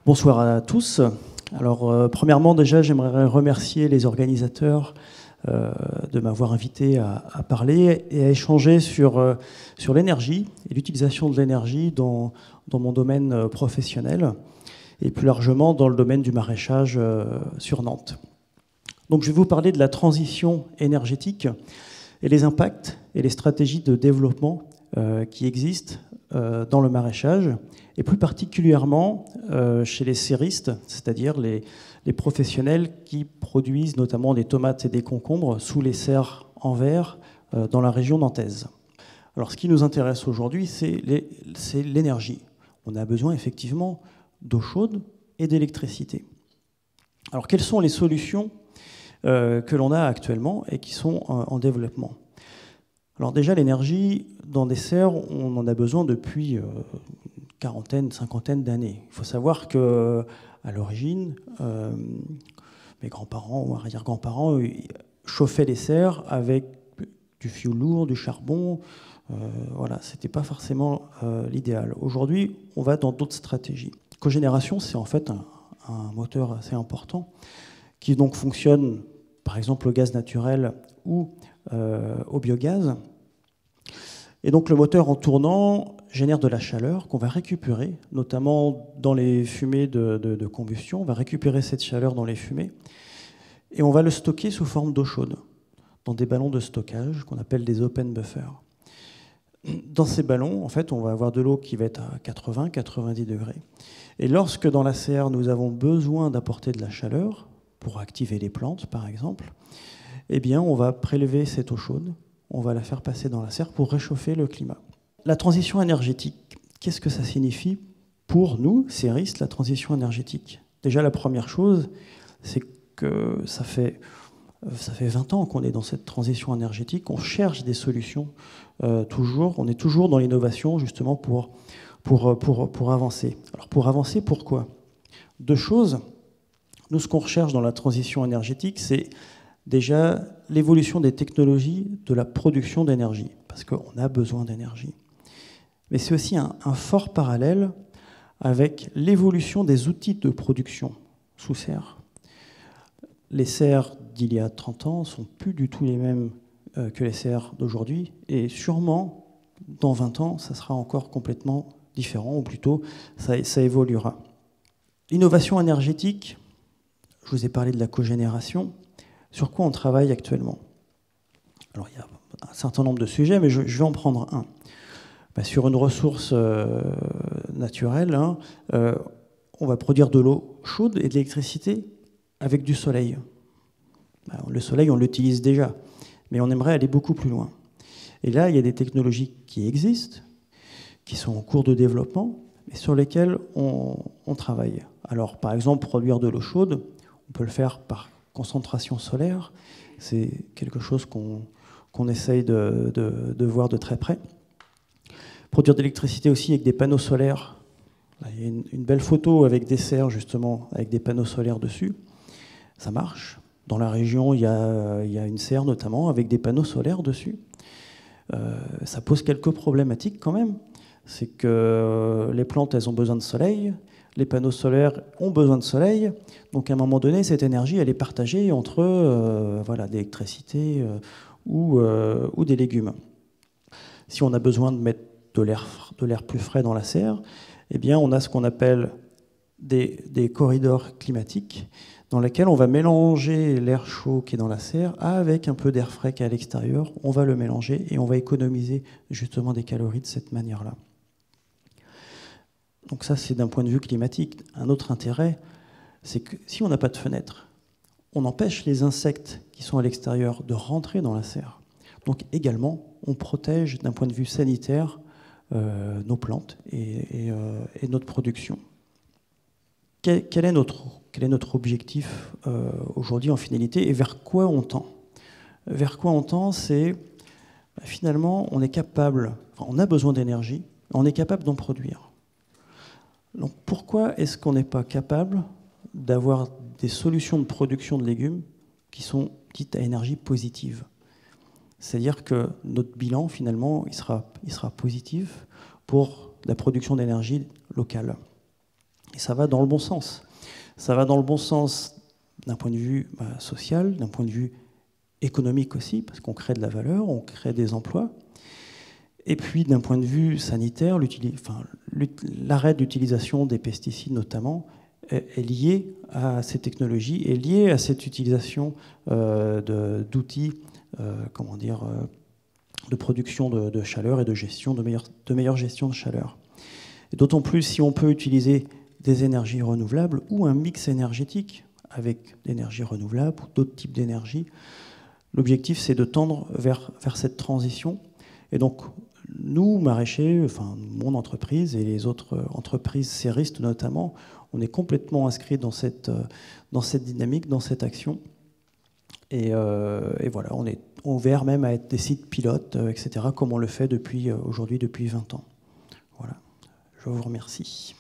Bonsoir à tous. Alors, premièrement, déjà, j'aimerais remercier les organisateurs de m'avoir invité à parler et à échanger sur l'énergie et l'utilisation de l'énergie dans mon domaine professionnel et plus largement dans le domaine du maraîchage sur Nantes. Donc, je vais vous parler de la transition énergétique et les impacts et les stratégies de développement qui existent dans le maraîchage, et plus particulièrement chez les serristes, c'est-à-dire les professionnels qui produisent notamment des tomates et des concombres sous les serres en verre dans la région nantaise. Alors, ce qui nous intéresse aujourd'hui, c'est l'énergie. On a besoin effectivement d'eau chaude et d'électricité. Alors, quelles sont les solutions que l'on a actuellement et qui sont en développement? Alors déjà, l'énergie, dans des serres, on en a besoin depuis une quarantaine, cinquantaine d'années. Il faut savoir qu'à l'origine, mes grands-parents ou arrière-grands-parents chauffaient les serres avec du fioul lourd, du charbon. Voilà, ce n'était pas forcément l'idéal. Aujourd'hui, on va dans d'autres stratégies. Cogénération, c'est en fait un moteur assez important qui donc fonctionne, par exemple, au gaz naturel ou au biogaz. Et donc le moteur en tournant génère de la chaleur qu'on va récupérer, notamment dans les fumées de combustion. On va récupérer cette chaleur dans les fumées et on va le stocker sous forme d'eau chaude dans des ballons de stockage qu'on appelle des open buffers. Dans ces ballons, en fait, on va avoir de l'eau qui va être à 80-90 degrés. Et lorsque dans la serre, nous avons besoin d'apporter de la chaleur pour activer les plantes, par exemple, eh bien, on va prélever cette eau chaude, on va la faire passer dans la serre pour réchauffer le climat. La transition énergétique, qu'est-ce que ça signifie pour nous, serristes, la transition énergétique? Déjà, la première chose, c'est que ça fait 20 ans qu'on est dans cette transition énergétique, on cherche des solutions toujours, on est toujours dans l'innovation justement pour avancer. Alors pour avancer, pourquoi? Deux choses. Nous, ce qu'on recherche dans la transition énergétique, c'est déjà l'évolution des technologies de la production d'énergie, parce qu'on a besoin d'énergie. Mais c'est aussi un fort parallèle avec l'évolution des outils de production sous serre. Les serres d'il y a 30 ans ne sont plus du tout les mêmes que les serres d'aujourd'hui, et sûrement, dans 20 ans, ça sera encore complètement différent, ou plutôt, ça évoluera. L'innovation énergétique, je vous ai parlé de la cogénération. Sur quoi on travaille actuellement? Alors, il y a un certain nombre de sujets, mais je vais en prendre un. Sur une ressource naturelle, on va produire de l'eau chaude et de l'électricité avec du soleil. Le soleil, on l'utilise déjà, mais on aimerait aller beaucoup plus loin. Et là, il y a des technologies qui existent, qui sont en cours de développement, et sur lesquelles on travaille. Alors, par exemple, produire de l'eau chaude, on peut le faire par concentration solaire, c'est quelque chose qu'on essaye de voir de très près. Produire de l'électricité aussi avec des panneaux solaires. Là, il y a une belle photo avec des serres, justement, avec des panneaux solaires dessus. Ça marche. Dans la région, il y a une serre, notamment, avec des panneaux solaires dessus. Ça pose quelques problématiques, quand même. C'est que les plantes, elles ont besoin de soleil. Les panneaux solaires ont besoin de soleil, donc à un moment donné, cette énergie, elle est partagée entre de l'électricité ou des légumes. Si on a besoin de mettre de l'air plus frais dans la serre, eh bien, on a ce qu'on appelle des corridors climatiques dans lesquels on va mélanger l'air chaud qui est dans la serre avec un peu d'air frais qui est à l'extérieur. On va le mélanger et on va économiser justement des calories de cette manière-là. Donc ça, c'est d'un point de vue climatique. Un autre intérêt, c'est que si on n'a pas de fenêtre, on empêche les insectes qui sont à l'extérieur de rentrer dans la serre. Donc également, on protège d'un point de vue sanitaire nos plantes et notre production. Quel est notre objectif aujourd'hui en finalité et vers quoi on tend? Vers quoi on tend, c'est finalement, on est capable, on a besoin d'énergie, on est capable d'en produire. Donc pourquoi est-ce qu'on n'est pas capable d'avoir des solutions de production de légumes qui sont dites à énergie positive? C'est-à-dire que notre bilan, finalement, il sera positif pour la production d'énergie locale. Et Et ça va dans le bon sens. Ça va dans le bon sens d'un point de vue social, d'un point de vue économique aussi, parce qu'on crée de la valeur, on crée des emplois. Et puis d'un point de vue sanitaire, l'arrêt de l'utilisation des pesticides notamment est lié à ces technologies, est lié à cette utilisation d'outils, de production de chaleur et de gestion, de meilleure gestion de chaleur. Et d'autant plus si on peut utiliser des énergies renouvelables ou un mix énergétique avec d'énergie renouvelable ou d'autres types d'énergie. L'objectif, c'est de tendre vers cette transition. Et donc, nous, maraîchers, mon entreprise et les autres entreprises serristes notamment, on est complètement inscrits dans cette dynamique, dans cette action. Et voilà, on est ouvert même à être des sites pilotes, etc., comme on le fait aujourd'hui depuis 20 ans. Voilà, je vous remercie.